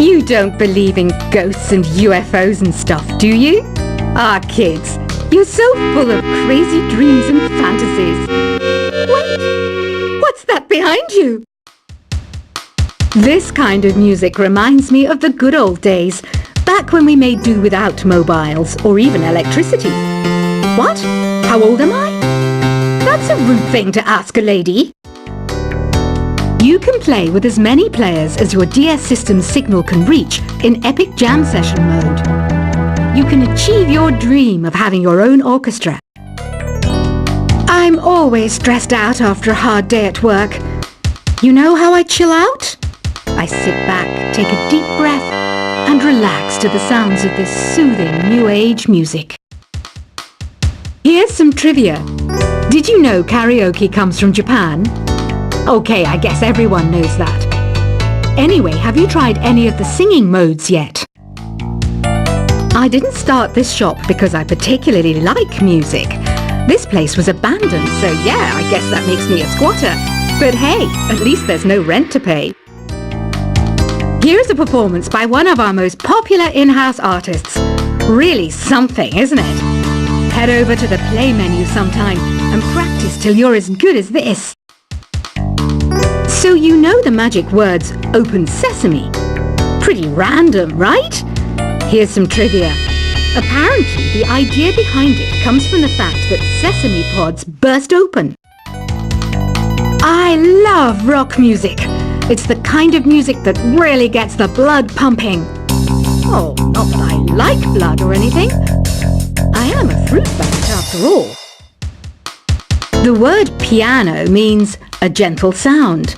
You don't believe in ghosts and UFOs and stuff, do you? Ah, kids, you're so full of crazy dreams and fantasies. Wait, what's that behind you? This kind of music reminds me of the good old days, back when we made do without mobiles or even electricity. What? How old am I? That's a rude thing to ask a lady. You can play with as many players as your DS system's signal can reach in Epic Jam Session mode. You can achieve your dream of having your own orchestra. I'm always stressed out after a hard day at work. You know how I chill out? I sit back, take a deep breath, and relax to the sounds of this soothing new age music. Here's some trivia. Did you know karaoke comes from Japan? Okay, I guess everyone knows that. Anyway, have you tried any of the singing modes yet? I didn't start this shop because I particularly like music. This place was abandoned, so yeah, I guess that makes me a squatter. But hey, at least there's no rent to pay. Here's a performance by one of our most popular in-house artists. Really something, isn't it? Head over to the play menu sometime and practice till you're as good as this. So you know the magic words "Open Sesame"? Pretty random, right? Here's some trivia. Apparently, the idea behind it comes from the fact that sesame pods burst open. I love rock music. It's the kind of music that really gets the blood pumping. Oh, not that I like blood or anything. I am a fruit bat after all. The word piano means a gentle sound.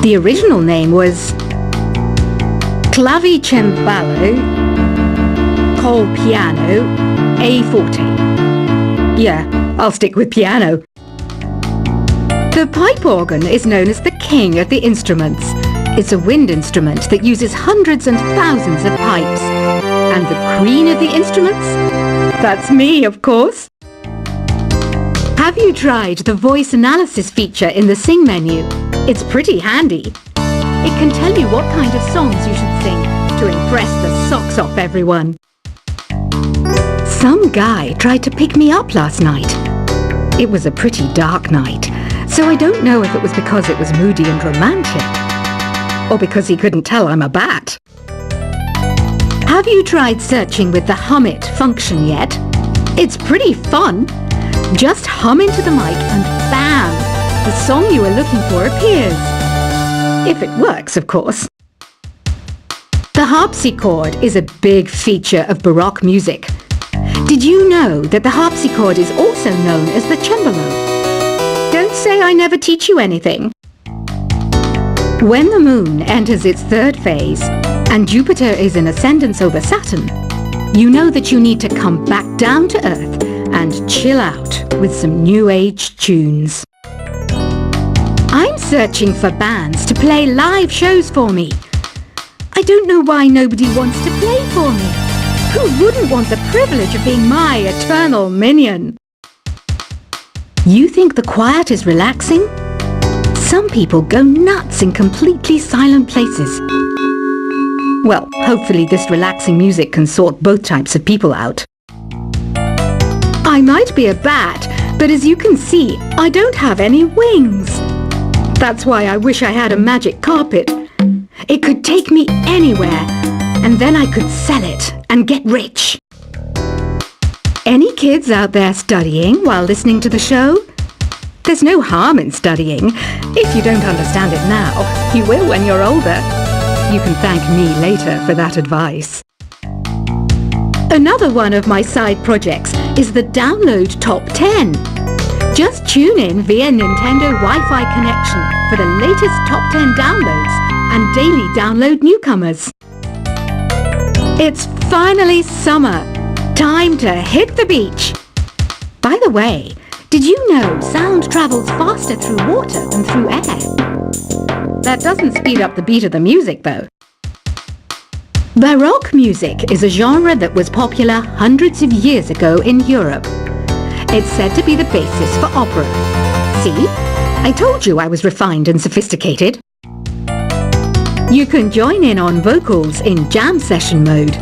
The original name was Clavicembalo col piano a forte. Yeah, I'll stick with piano. The pipe organ is known as the king of the instruments. It's a wind instrument that uses hundreds and thousands of pipes. And the queen of the instruments? That's me, of course. Have you tried the voice analysis feature in the Sing menu? It's pretty handy. It can tell you what kind of songs you should sing to impress the socks off everyone. Some guy tried to pick me up last night. It was a pretty dark night, so I don't know if it was because it was moody and romantic, or because he couldn't tell I'm a bat. Have you tried searching with the Hum It function yet? It's pretty fun. Just hum into the mic and bam! The song you are looking for appears. If it works, of course. The harpsichord is a big feature of Baroque music. Did you know that the harpsichord is also known as the cembalo? Don't say I never teach you anything. When the moon enters its third phase and Jupiter is in ascendance over Saturn, you know that you need to come back down to Earth and chill out with some new age tunes. I'm searching for bands to play live shows for me. I don't know why nobody wants to play for me. Who wouldn't want the privilege of being my eternal minion? You think the quiet is relaxing? Some people go nuts in completely silent places. Well, hopefully this relaxing music can sort both types of people out. I might be a bat, but as you can see, I don't have any wings. That's why I wish I had a magic carpet. It could take me anywhere, and then I could sell it and get rich. Any kids out there studying while listening to the show? There's no harm in studying. If you don't understand it now, you will when you're older. You can thank me later for that advice. Another one of my side projects is the Download Top 10. Just tune in via Nintendo Wi-Fi connection for the latest Top 10 downloads and daily download newcomers. It's finally summer. Time to hit the beach. By the way, did you know sound travels faster through water than through air? That doesn't speed up the beat of the music, though. Baroque music is a genre that was popular hundreds of years ago in Europe. It's said to be the basis for opera. See? I told you I was refined and sophisticated. You can join in on vocals in jam session mode.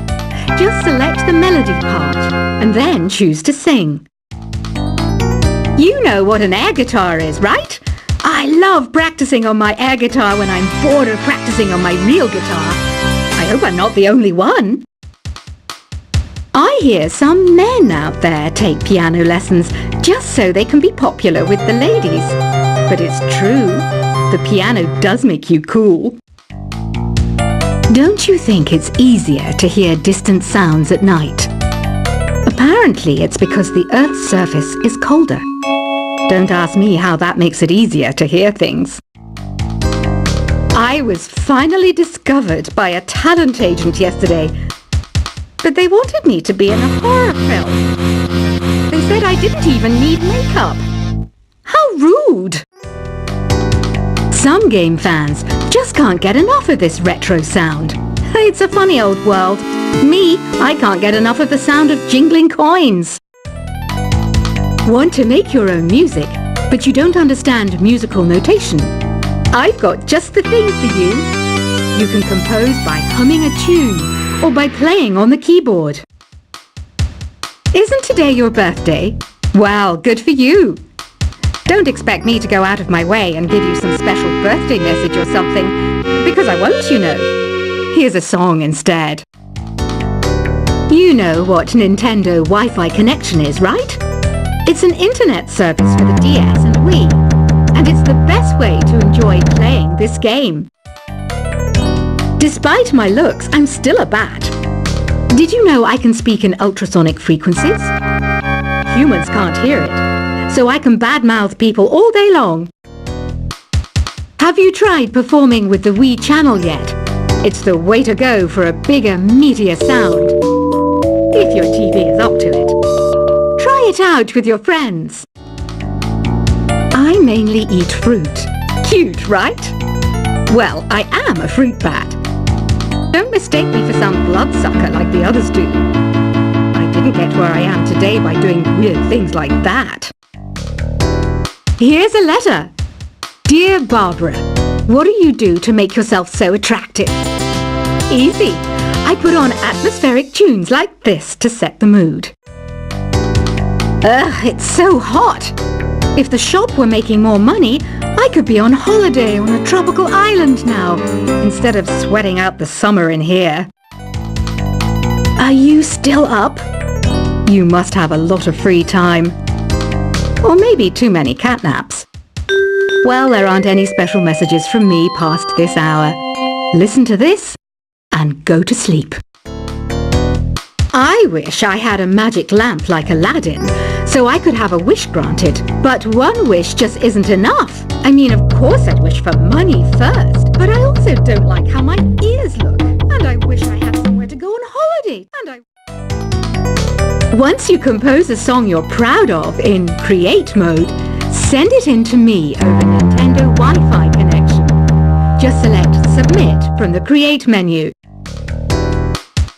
Just select the melody part and then choose to sing. You know what an air guitar is, right? I love practicing on my air guitar when I'm bored of practicing on my real guitar. I hope I'm not the only one. I hear some men out there take piano lessons just so they can be popular with the ladies. But it's true, the piano does make you cool. Don't you think it's easier to hear distant sounds at night? Apparently it's because the Earth's surface is colder. Don't ask me how that makes it easier to hear things. I was finally discovered by a talent agent yesterday, but they wanted me to be in a horror film. They said I didn't even need makeup. How rude! Some game fans just can't get enough of this retro sound. It's a funny old world. Me, I can't get enough of the sound of jingling coins. Want to make your own music, but you don't understand musical notation? I've got just the thing for you. You can compose by humming a tune or by playing on the keyboard. Isn't today your birthday? Well, good for you. Don't expect me to go out of my way and give you some special birthday message or something, because I won't, you know. Here's a song instead. You know what Nintendo Wi-Fi connection is, right? It's an internet service for the DS and Wii, and it's the best way to enjoy playing this game. Despite my looks, I'm still a bat. Did you know I can speak in ultrasonic frequencies? Humans can't hear it, so I can badmouth people all day long. Have you tried performing with the Wii channel yet? It's the way to go for a bigger, meatier sound. If your TV is up to it. Try it out with your friends. I mainly eat fruit. Cute, right? Well, I am a fruit bat. Don't mistake me for some bloodsucker like the others do. I didn't get where I am today by doing weird things like that. Here's a letter. Dear Barbara, what do you do to make yourself so attractive? Easy. I put on atmospheric tunes like this to set the mood. Ugh, it's so hot. If the shop were making more money, I could be on holiday on a tropical island now, instead of sweating out the summer in here. Are you still up? You must have a lot of free time. Or maybe too many catnaps. Well, there aren't any special messages from me past this hour. Listen to this and go to sleep. I wish I had a magic lamp like Aladdin, so I could have a wish granted. But one wish just isn't enough. I mean, of course I'd wish for money first, but I also don't like how my ears look. And I wish I had somewhere to go on holiday. Once you compose a song you're proud of in Create mode, send it in to me over Nintendo Wi-Fi connection. Just select Submit from the Create menu.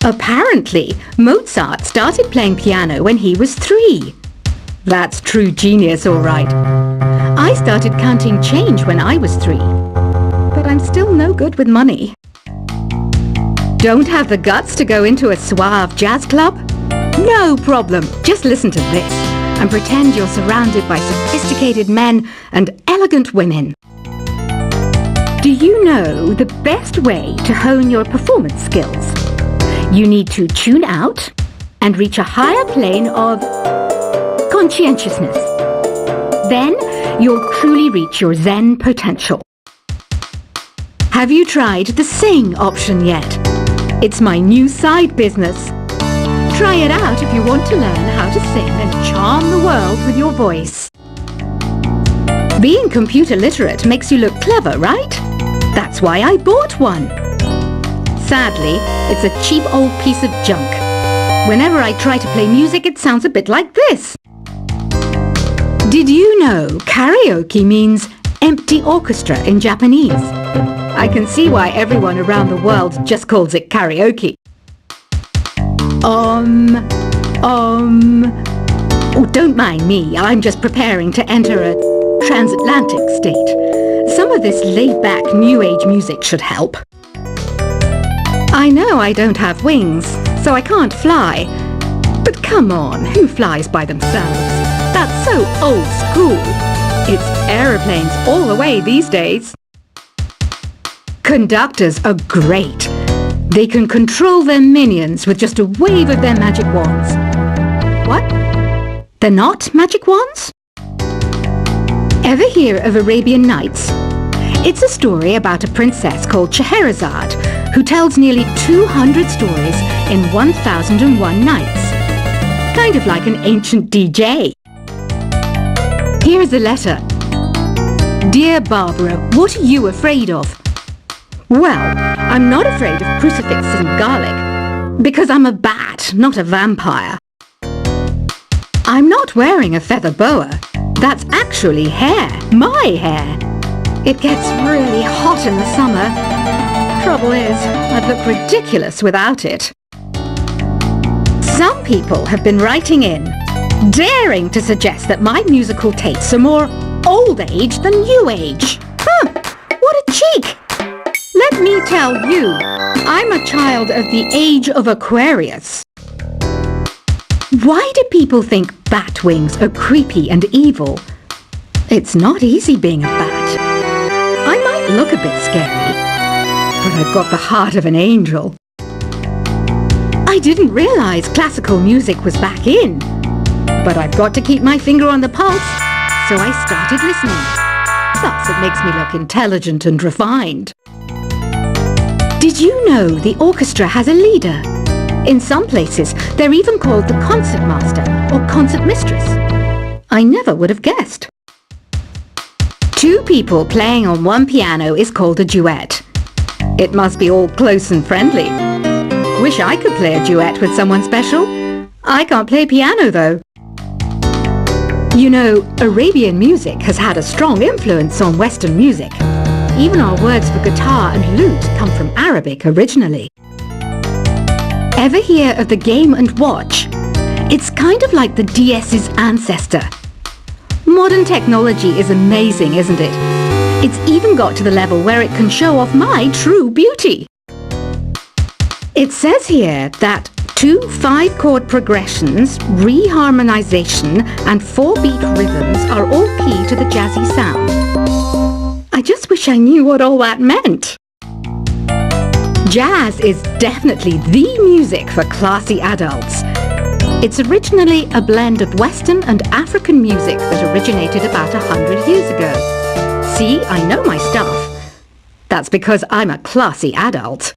Apparently, Mozart started playing piano when he was 3. That's true genius, all right. I started counting change when I was 3. But I'm still no good with money. Don't have the guts to go into a suave jazz club? No problem. Just listen to this and pretend you're surrounded by sophisticated men and elegant women. Do you know the best way to hone your performance skills? You need to tune out and reach a higher plane of conscientiousness. Then you'll truly reach your Zen potential. Have you tried the Sing option yet? It's my new side business. Try it out if you want to learn how to sing and charm the world with your voice. Being computer literate makes you look clever, right? That's why I bought one. Sadly, it's a cheap old piece of junk. Whenever I try to play music, it sounds a bit like this. Did you know karaoke means empty orchestra in Japanese? I can see why everyone around the world just calls it karaoke. Oh, don't mind me. I'm just preparing to enter a transatlantic state. Some of this laid-back new age music should help. I know I don't have wings, so I can't fly. But come on, who flies by themselves? That's so old school. It's aeroplanes all the way these days. Conductors are great. They can control their minions with just a wave of their magic wands. What? They're not magic wands? Ever hear of Arabian Nights? It's a story about a princess called Scheherazade who tells nearly 200 stories in 1001 nights. Kind of like an ancient DJ. Here's a letter. Dear Barbara, what are you afraid of? Well, I'm not afraid of crucifixes and garlic, because I'm a bat, not a vampire. I'm not wearing a feather boa. That's actually hair, my hair. It gets really hot in the summer. Trouble is, I'd look ridiculous without it. Some people have been writing in, daring to suggest that my musical tastes are more old age than new age. Huh, what a cheek! Let me tell you, I'm a child of the age of Aquarius. Why do people think bat wings are creepy and evil? It's not easy being a bat. I might look a bit scary, but I've got the heart of an angel. I didn't realize classical music was back in, but I've got to keep my finger on the pulse, so I started listening. Plus, it makes me look intelligent and refined. Did you know the orchestra has a leader? In some places, they're even called the concert master or concert mistress. I never would have guessed. Two people playing on one piano is called a duet. It must be all close and friendly. Wish I could play a duet with someone special. I can't play piano though. You know, Arabian music has had a strong influence on Western music. Even our words for guitar and lute come from Arabic originally. Ever hear of the Game & Watch? It's kind of like the DS's ancestor. Modern technology is amazing, isn't it? It's even got to the level where it can show off my true beauty. It says here that 2 5-chord progressions, reharmonization and 4-beat rhythms are all key to the jazzy sound. I just wish I knew what all that meant. Jazz is definitely the music for classy adults. It's originally a blend of Western and African music that originated about 100 years ago. See, I know my stuff. That's because I'm a classy adult.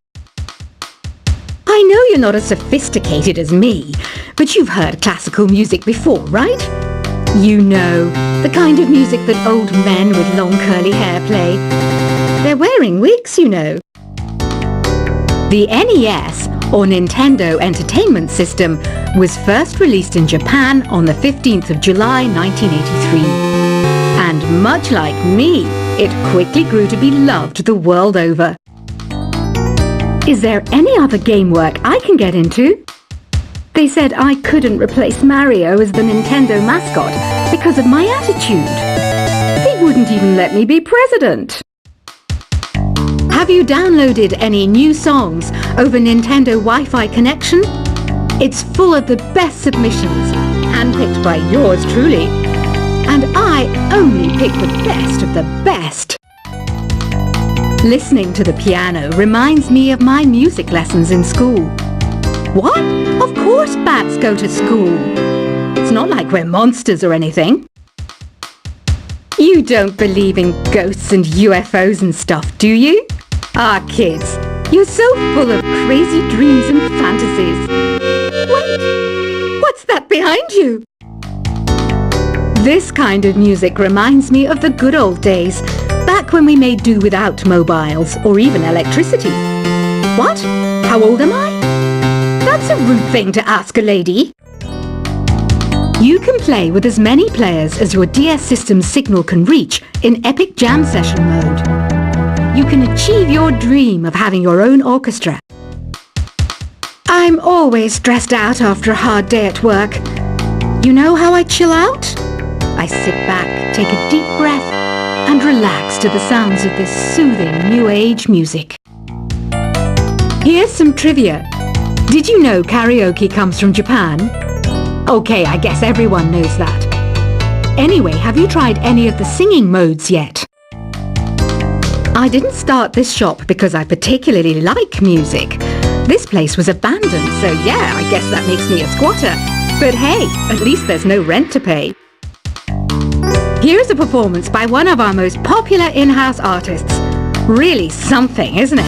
I know you're not as sophisticated as me, but you've heard classical music before, right? You know, the kind of music that old men with long curly hair play. They're wearing wigs, you know. The NES, or Nintendo Entertainment System, was first released in Japan on the 15th of July 1983. And much like me, it quickly grew to be loved the world over. Is there any other game work I can get into? They said I couldn't replace Mario as the Nintendo mascot because of my attitude. They wouldn't even let me be president. Have you downloaded any new songs over Nintendo Wi-Fi connection? It's full of the best submissions, handpicked by yours truly. And I only pick the best of the best. Listening to the piano reminds me of my music lessons in school. What? Of course bats go to school. It's not like we're monsters or anything. You don't believe in ghosts and UFOs and stuff, do you? Ah, kids, you're so full of crazy dreams and fantasies. Wait, what's that behind you? This kind of music reminds me of the good old days, back when we made do without mobiles or even electricity. What? How old am I? That's a rude thing to ask a lady. You can play with as many players as your DS system's signal can reach in Epic Jam Session mode. You can achieve your dream of having your own orchestra. I'm always stressed out after a hard day at work. You know how I chill out? I sit back, take a deep breath, and relax to the sounds of this soothing new age music. Here's some trivia. Did you know karaoke comes from Japan? Okay, I guess everyone knows that. Anyway, have you tried any of the singing modes yet? I didn't start this shop because I particularly like music. This place was abandoned, so yeah, I guess that makes me a squatter. But hey, at least there's no rent to pay. Here's a performance by one of our most popular in-house artists. Really something, isn't it?